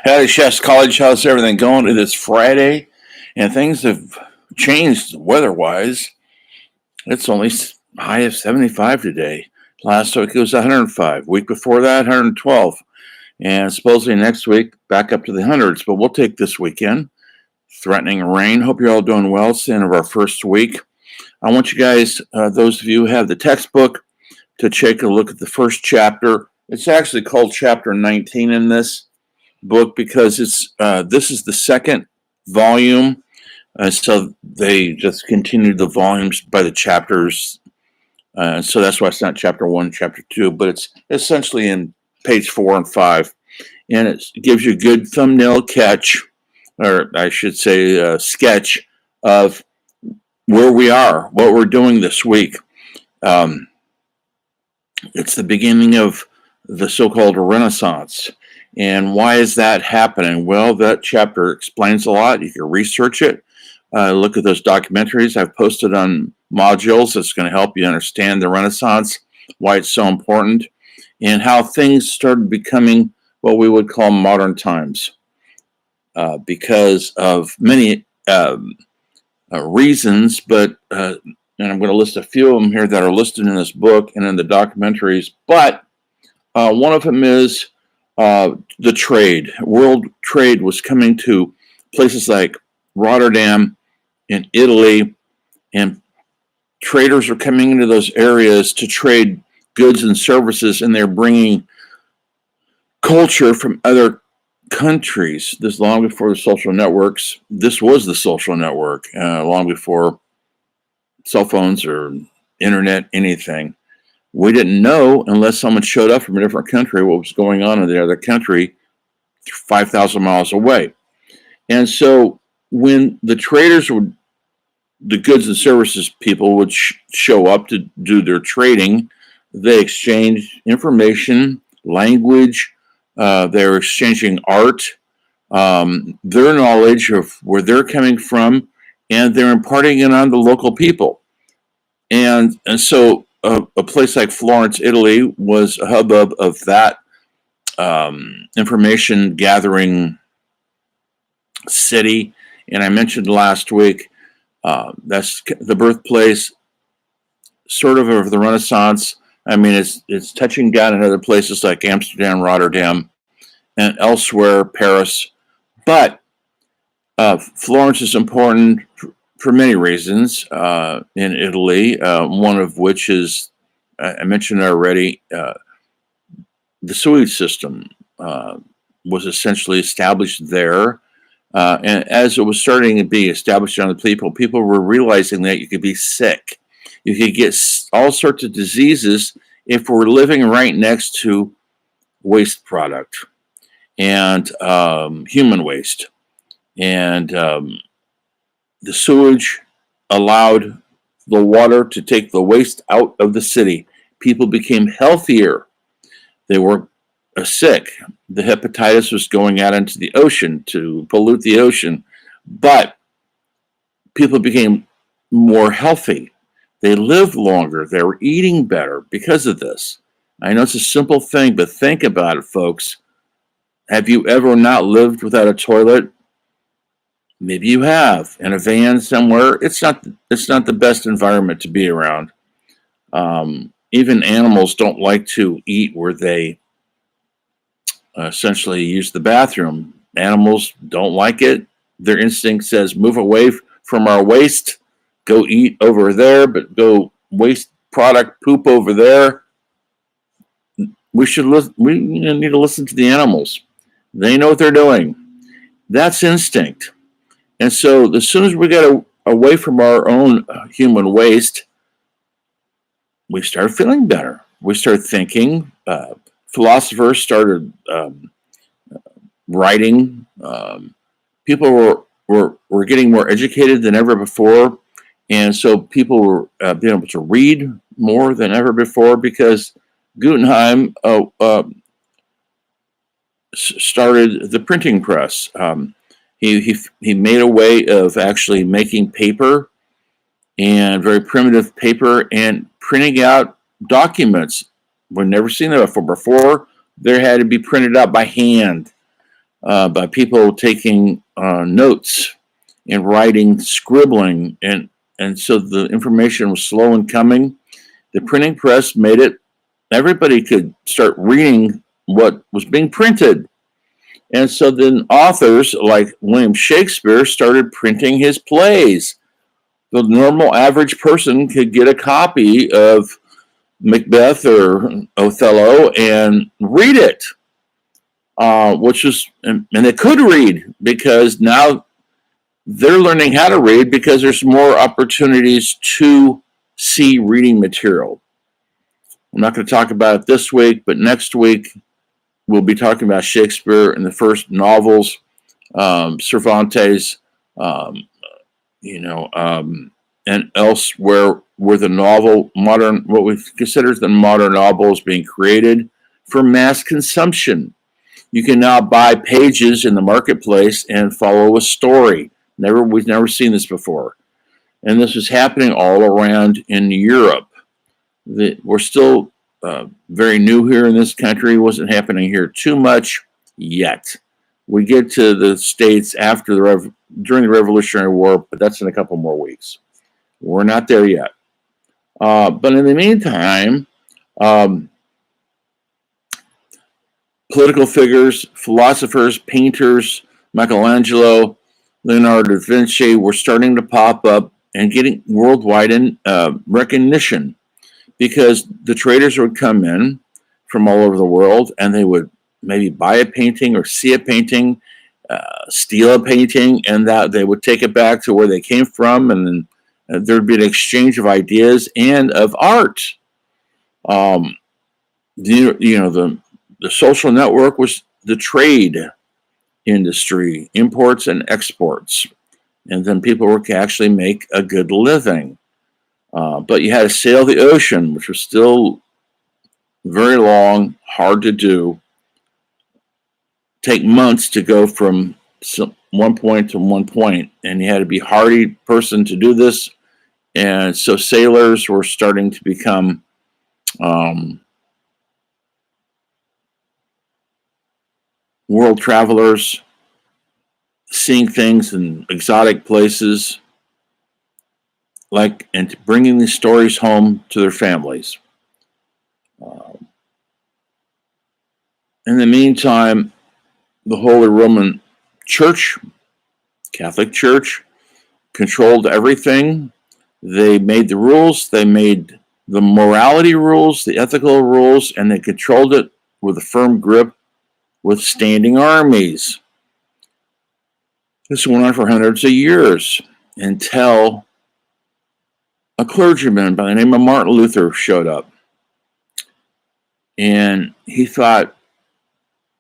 Howdy, Chef's College. How's everything going? It is Friday, and things have changed weather-wise. It's only high of 75 today. Last week it was 105. Week before that, 112. And supposedly next week, back up to the hundreds. But we'll take this weekend. Threatening rain. Hope you're all doing well. It's the end of our first week. I want you guys, those of you who have the textbook, to take a look at the first chapter. It's actually called Chapter 19 in this book because this is the second volume. So they just continued the volumes by the chapters. So that's why it's not chapter 1, chapter 2, but it's essentially in page 4 and 5. And it gives you a good thumbnail catch, or I should say sketch of where we are, what we're doing this week. It's the beginning of the so-called Renaissance. And why is that happening? Well, that chapter explains a lot. You can research it. Look at those documentaries I've posted on modules that's going to help you understand the Renaissance, why it's so important, and how things started becoming what we would call modern times because of many reasons, but and I'm going to list a few of them here that are listed in this book and in the documentaries, but one of them is the trade. World trade was coming to places like Rotterdam in Italy, and traders are coming into those areas to trade goods and services, and they're bringing culture from other countries. This long before the social networks. This was the social network, long before cell phones or internet, anything. We didn't know unless someone showed up from a different country what was going on in the other country 5,000 miles away. And so when the traders would, the goods and services people would show up to do their trading, they exchanged information, language, they were exchanging art, their knowledge of where they're coming from, and they're imparting it on the local people. And so a place like Florence, Italy, was a hubbub of that information gathering city. And I mentioned last week, that's the birthplace sort of the Renaissance. I mean, it's touching down in other places like Amsterdam, Rotterdam, and elsewhere, Paris. But Florence is important for many reasons in Italy, one of which is, I mentioned already, the sewage system was essentially established there. And as it was starting to be established on the people were realizing that you could be sick. You could get all sorts of diseases if we're living right next to waste product and human waste. And the sewage allowed the water to take the waste out of the city. People became healthier. They weren't sick. The hepatitis was going out into the ocean to pollute the ocean. But people became more healthy. They lived longer. They were eating better because of this. I know it's a simple thing, but think about it, folks. Have you ever not lived without a toilet? Maybe you have. In a van somewhere, it's not the best environment to be around. Even animals don't like to eat where they essentially use the bathroom. Animals don't like it. Their instinct says, move away from our waste, go eat over there, but go waste product, poop over there. We need to listen to the animals. They know what they're doing. That's instinct. And so as soon as we got away from our own human waste, we started feeling better. We started thinking. Philosophers started writing. People were getting more educated than ever before. And so people were being able to read more than ever before because Gutenheim started the printing press. He made a way of actually making paper, and very primitive paper, and printing out documents We've never seen that before. Before, there had to be printed out by hand, by people taking notes and writing, scribbling, and so the information was slow in coming. The printing press made it everybody could start reading what was being printed. And so then authors like William Shakespeare started printing his plays. The normal average person could get a copy of Macbeth or Othello and read it, which was, and they could read because now they're learning how to read because there's more opportunities to see reading material. I'm not going to talk about it this week, but next week we'll be talking about Shakespeare and the first novels, Cervantes, um, and elsewhere where the novel, modern, what we consider the modern novel, is being created for mass consumption. You can now buy pages in the marketplace and follow a story. We've never seen this before, and this is happening all around in Europe. We're still very new here in this country. It wasn't happening here too much yet. We get to the States after during the Revolutionary War, but that's in a couple more weeks. We're not there yet. But in the meantime, political figures, philosophers, painters, Michelangelo, Leonardo da Vinci were starting to pop up and getting worldwide recognition because the traders would come in from all over the world and they would maybe buy a painting or see a painting, steal a painting, and that they would take it back to where they came from, and then there'd be an exchange of ideas and of art. The social network was the trade industry, imports and exports, and then people were actually make a good living. But you had to sail the ocean, which was still very long, hard to do. Take months to go from one point to one point, and you had to be a hardy person to do this. And so sailors were starting to become world travelers, seeing things in exotic places, and bringing these stories home to their families. In the meantime, the Holy Roman Church, Catholic Church, controlled everything. They made the rules, they made the morality rules, the ethical rules, and they controlled it with a firm grip with standing armies. This went on for hundreds of years until a clergyman by the name of Martin Luther showed up. And he thought,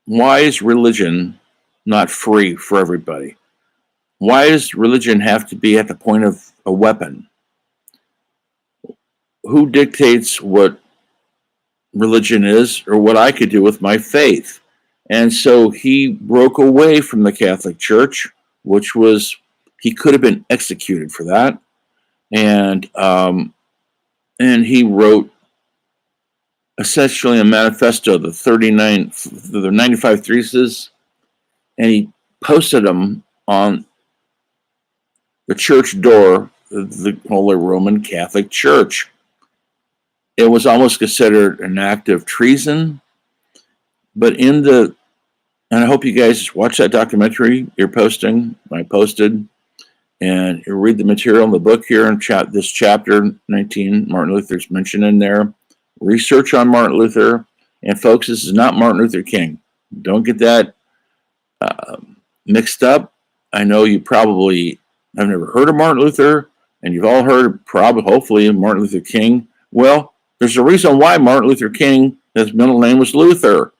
why is religion not free for everybody? Why does religion have to be at the point of a weapon? Who dictates what religion is or what I could do with my faith? And so he broke away from the Catholic Church, which was, he could have been executed for that. And he wrote essentially a manifesto, the 95 Theses, and he posted them on the church door of the Holy Roman Catholic Church. It was almost considered an act of treason, but and I hope you guys watch that documentary I posted, and you read the material in the book here in this chapter 19. Martin Luther's mentioned in there. Research on Martin Luther, and folks, this is not Martin Luther King. Don't get that mixed up. I know you probably have never heard of Martin Luther, and you've all heard hopefully of Martin Luther King. Well, there's a reason why Martin Luther King, his middle name was Luther,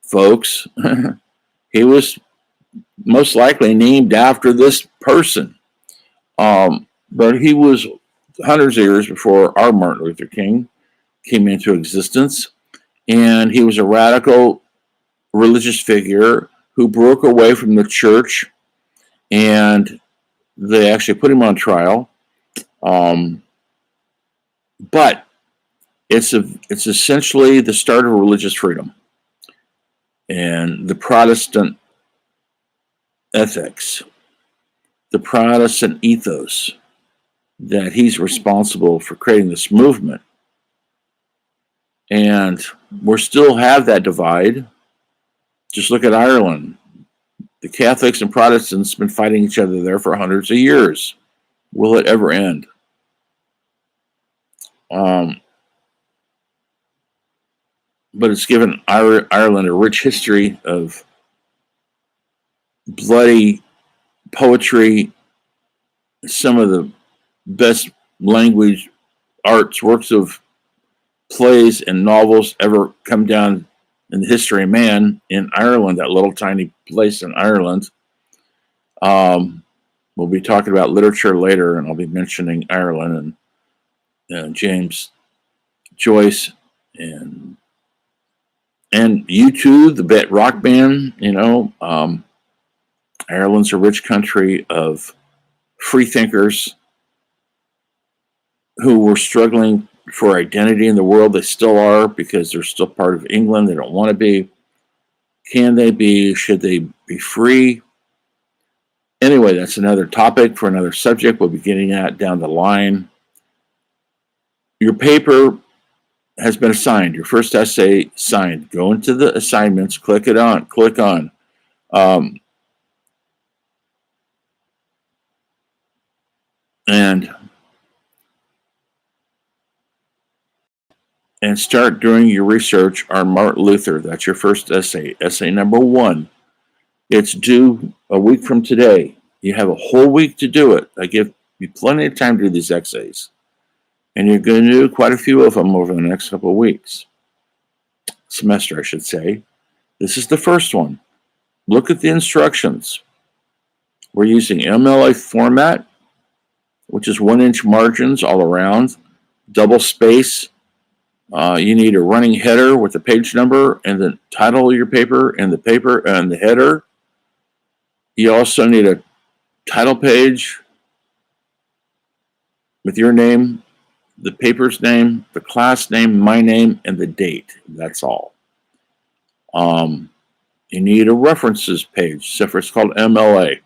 folks. He was most likely named after this person. But he was hundreds of years before our Martin Luther King came into existence. And he was a radical religious figure who broke away from the church, and they actually put him on trial. But It's essentially the start of religious freedom and the Protestant ethics, the Protestant ethos, that he's responsible for creating this movement. And we still have that divide. Just look at Ireland. The Catholics and Protestants have been fighting each other there for hundreds of years. Will it ever end? But it's given Ireland a rich history of bloody poetry, some of the best language, arts, works of plays and novels ever come down in the history of man in Ireland, that little tiny place in Ireland. We'll be talking about literature later, and I'll be mentioning Ireland and James Joyce and U2, the rock band. Ireland's a rich country of free thinkers who were struggling for identity in the world. They still are, because they're still part of England. They don't want to be. Can they be? Should they be free? Anyway, that's another topic for another subject we'll be getting at down the line. Your paper has been assigned. Your first essay signed. Go into the assignments, click on. And start doing your research on Martin Luther. That's your first essay. Essay number 1. It's due a week from today. You have a whole week to do it. I give you plenty of time to do these essays. And you're going to do quite a few of them over the next couple of weeks. Semester, I should say. This is the first one. Look at the instructions. We're using MLA format, which is 1-inch margins all around, double space. You need a running header with the page number and the title of your paper and the header. You also need a title page with your name, the paper's name, the class name, my name, and the date. That's all. You need a references page. So it's called MLA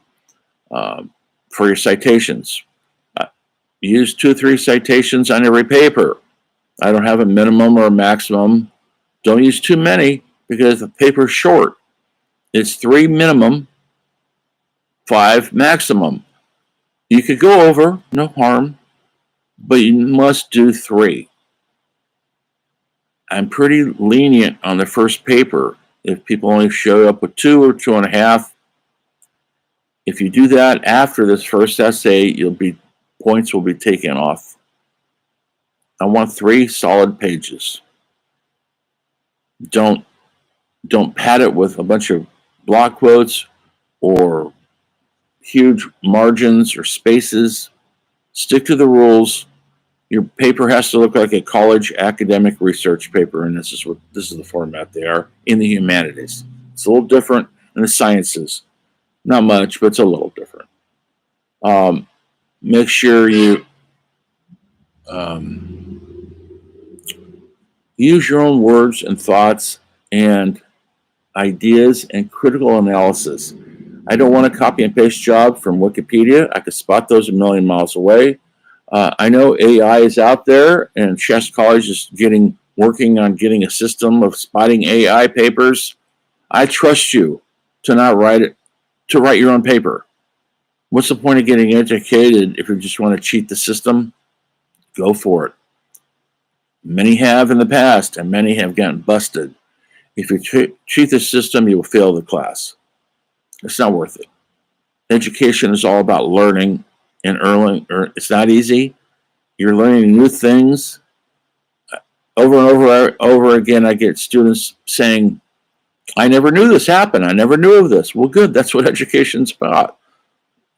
for your citations. Use 2 or 3 citations on every paper. I don't have a minimum or a maximum. Don't use too many, because the paper's short. It's 3 minimum, 5 maximum. You could go over, no harm, but you must do 3. I'm pretty lenient on the first paper. If people only show up with 2 or 2.5, if you do that after this first essay, points will be taken off. I want 3 solid pages. Don't pad it with a bunch of block quotes or huge margins or spaces. Stick to the rules. Your paper has to look like a college academic research paper, and this is the format they are in the humanities. It's a little different in the sciences. Not much, but it's a little different. Make sure you use your own words and thoughts and ideas and critical analysis. I don't want a copy and paste job from Wikipedia. I could spot those a million miles away. I know AI is out there, and Chess College is working on getting a system of spotting AI papers. I trust you to write your own paper. What's the point of getting educated if you just want to cheat the system? Go for it. Many have in the past, and many have gotten busted. If you cheat the system, you will fail the class. It's not worth it. Education is all about learning and earning. It's not easy. You're learning new things. Over and over again, I get students saying, I never knew this happened. I never knew of this. Well, good. That's what education's about.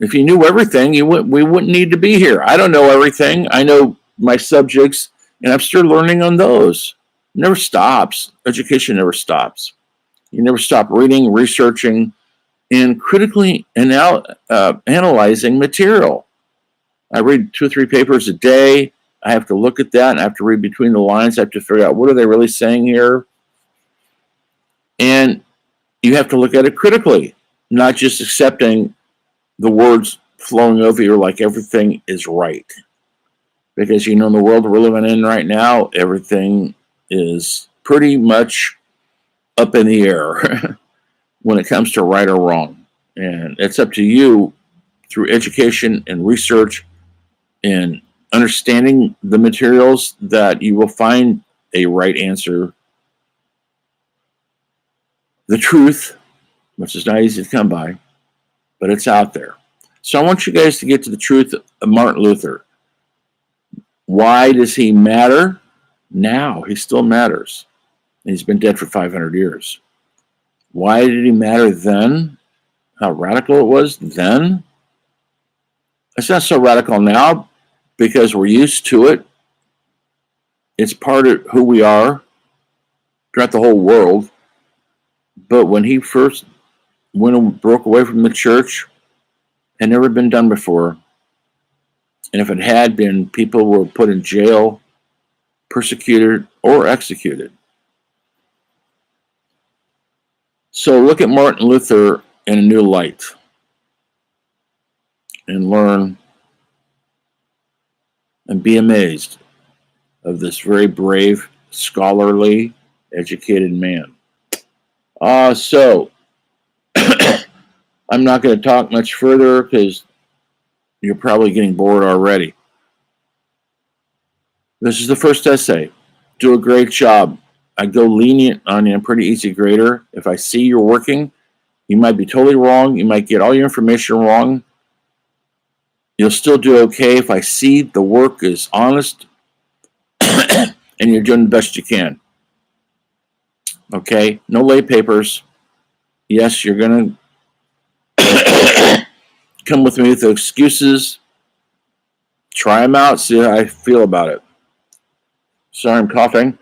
If you knew everything, we wouldn't need to be here. I don't know everything. I know my subjects, and I'm still learning on those. It never stops. Education never stops. You never stop reading, researching, and critically analyzing material. I read 2 or 3 papers a day. I have to look at that and I have to read between the lines. I have to figure out what are they really saying here. And you have to look at it critically, not just accepting the words flowing over you like everything is right. Because, in the world we're living in right now, everything is pretty much up in the air when it comes to right or wrong. And it's up to you through education and research and understanding the materials that you will find a right answer. The truth, which is not easy to come by, but it's out there. So I want you guys to get to the truth of Martin Luther. Why does he matter? Now he still matters. He's been dead for 500 years. Why did he matter then? How radical it was then? It's not so radical now because we're used to it. It's part of who we are throughout the whole world. But when he first went and broke away from the church, had never been done before. And if it had been, people were put in jail, persecuted, or executed. So look at Martin Luther in a new light and learn and be amazed of this very brave, scholarly, educated man. So I'm not going to talk much further because you're probably getting bored already. This is the first essay. Do a great job. I go lenient on you. I'm a pretty easy grader. If I see you're working, you might be totally wrong. You might get all your information wrong. You'll still do okay if I see the work is honest and you're doing the best you can. Okay? No late papers. Yes, you're going to come with me with the excuses. Try them out. See how I feel about it. Sorry, I'm coughing.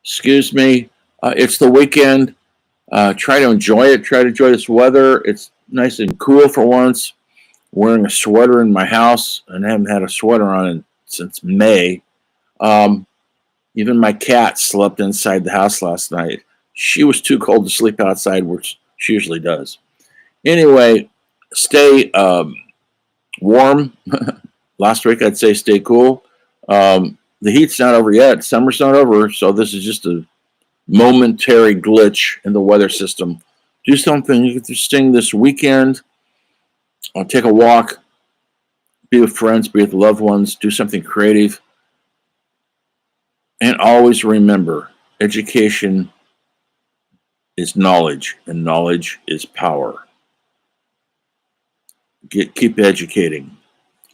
Excuse me. It's the weekend. Try to enjoy it. Try to enjoy this weather. It's nice and cool for once. Wearing a sweater in my house, and I haven't had a sweater on since May. Even my cat slept inside the house last night. She was too cold to sleep outside, which she usually does. Anyway, stay warm. Last week I'd say stay cool. The heat's not over yet. Summer's not over, so this is just a momentary glitch in the weather system. Do something interesting this weekend. Take a walk. Be with friends. Be with loved ones. Do something creative. And always remember, education is knowledge, and knowledge is power. Keep educating.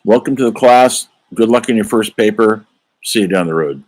Welcome to the class. Good luck in your first paper. See you down the road.